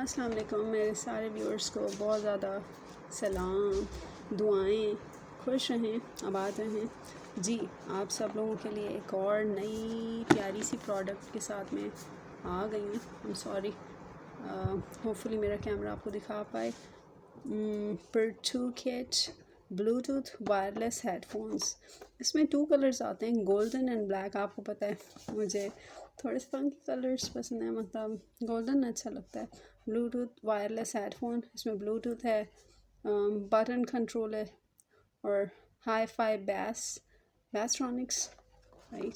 अस्सलाम वालेकुम मेरे सारे व्यूअर्स को बहुत ज़्यादा सलाम, दुआएं, खुश रहें, आबाद रहें। जी, आप सब लोगों के लिए एक और नई प्यारी सी प्रोडक्ट के साथ में आ गई हूँ। आई एम सॉरी, होपफुली मेरा कैमरा आपको दिखा पाए। Pertukyt Bluetooth wireless headphones. इसमें 2 कलर्स आते हैं, गोल्डन एंड ब्लैक। आपको पता है मुझे थोड़े से फंकी कलर्स पसंद है, मतलब गोल्डन अच्छा लगता है। ब्लूटूथ वायरलेस हेडफोन, इसमें ब्लूटूथ है, बटन कंट्रोल है और हाई फाई बैसट्रॉनिक्स, राइट।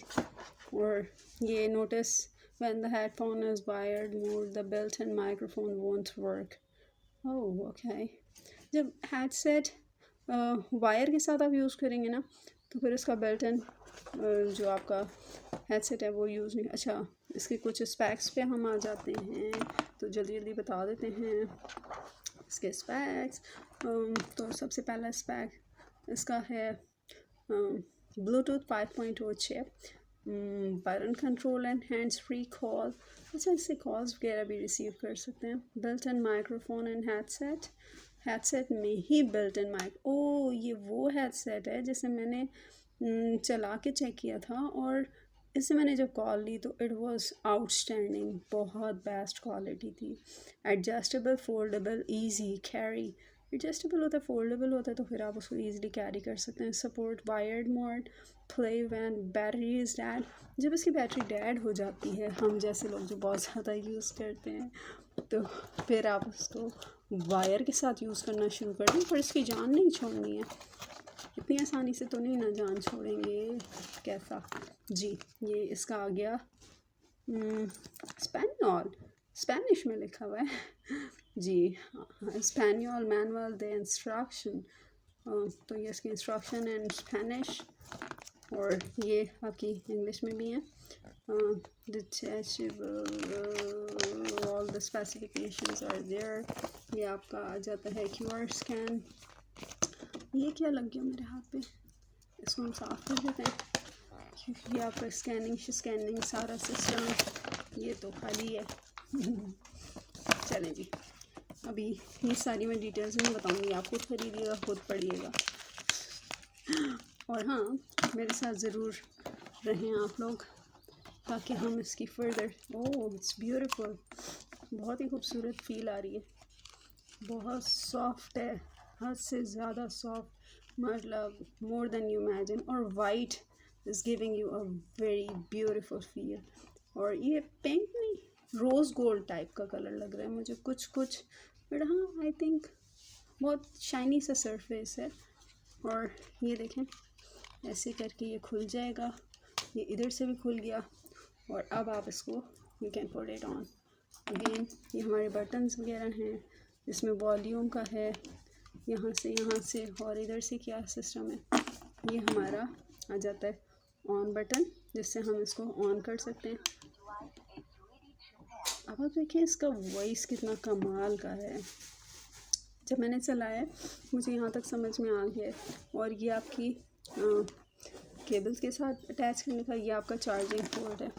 और ये notice when the headphone is wired mode the built in microphone won't work. Oh okay. जब हेडसेट वायर के साथ आप यूज़ करेंगे ना, तो फिर इसका बिल्ट इन जो आपका हेडसेट है वो यूज़ नहीं। अच्छा, इसके कुछ स्पेक्स पे हम आ जाते हैं, तो जल्दी जल्दी बता देते हैं इसके स्पेक्स। तो सबसे पहला स्पेक इसका है Bluetooth 5.0 chip, button control and hands free call. अच्छा, इससे कॉल्स वगैरह भी रिसीव कर सकते हैं। Built in microphone and headset में ही बिल्ट इन माइक। ओ, ये वो हेडसेट है जिसे मैंने चला के चेक किया था, और इससे मैंने जब कॉल ली तो इट वाज आउटस्टैंडिंग, बहुत बेस्ट क्वालिटी थी। Adjustable, foldable, easy carry. Adjustable होता है, फोल्डेबल होता है, तो फिर आप उसको ईजिली कैरी कर सकते हैं। Support wired mode, play when battery is dead. जब इसकी बैटरी डेड हो जाती है, हम जैसे लोग जो बहुत ज़्यादा यूज़ करते हैं, तो फिर आप उसको वायर के साथ यूज़ करना शुरू कर दें, पर इसकी जान नहीं छोड़नी है। इतनी आसानी से तो नहीं ना जान छोड़ेंगे, कैसा। जी, ये इसका आ गया स्पेनिश में लिखा हुआ है। जी, स्पेनियल मैनुअल द इंस्ट्रक्शन। तो ये इसकी इंस्ट्रक्शन इन स्पेनिश, और ये आपकी इंग्लिश में भी है। All the specifications are there. ये आपका आ जाता है QR स्कैन। ये क्या लग गया मेरे हाथ पे, इसको हम साफ कर देते हैं, क्योंकि ये आपका स्कैनिंग सारा सिस्टम ये तो खाली है। चलें जी, अभी ये सारी मैं डिटेल्स नहीं बताऊंगी, आप खुद खरीदिएगा, खुद पढ़िएगा। और हाँ, मेरे साथ ज़रूर रहें आप लोग, ताकि हम इसकी फर्दर। ओह, इट्स ब्यूटीफुल, बहुत ही खूबसूरत फील आ रही है, बहुत सॉफ्ट है, हद से ज़्यादा सॉफ्ट, मतलब मोर देन यू इमेजिन। और white is giving you a very beautiful feel. और ये पिंक नहीं, रोज़ गोल्ड टाइप का कलर लग रहा है मुझे कुछ, बट हाँ, आई थिंक बहुत शाइनी सा सरफेस है। और ये देखें, ऐसे करके ये खुल जाएगा, ये इधर से भी खुल गया, और अब आप इसको you can put it on again. ये हमारे बटन्स वगैरह हैं, इसमें वॉल्यूम का है, यहाँ से और इधर से क्या सिस्टम है। ये हमारा आ जाता है ऑन बटन, जिससे हम इसको ऑन कर सकते हैं। अब आप देखिए इसका वॉइस कितना कमाल का है। जब मैंने चलाया मुझे यहाँ तक समझ में आ गया है। और ये आपकी केबल्स के साथ अटैच करने का, ये आपका चार्जिंग पोर्ट है।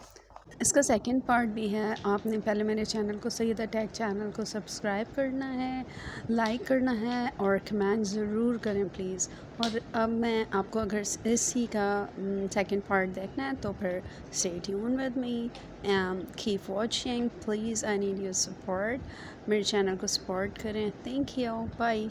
इसका सेकंड पार्ट भी है। आपने पहले मेरे चैनल को, syedatech चैनल को सब्सक्राइब करना है, लाइक करना है और कमेंट ज़रूर करें प्लीज़। और अब मैं आपको अगर इसी का सेकंड पार्ट देखना है तो फिर stay tune with me and keep watching please. I need your support, मेरे चैनल को सपोर्ट करें। Thank you, bye.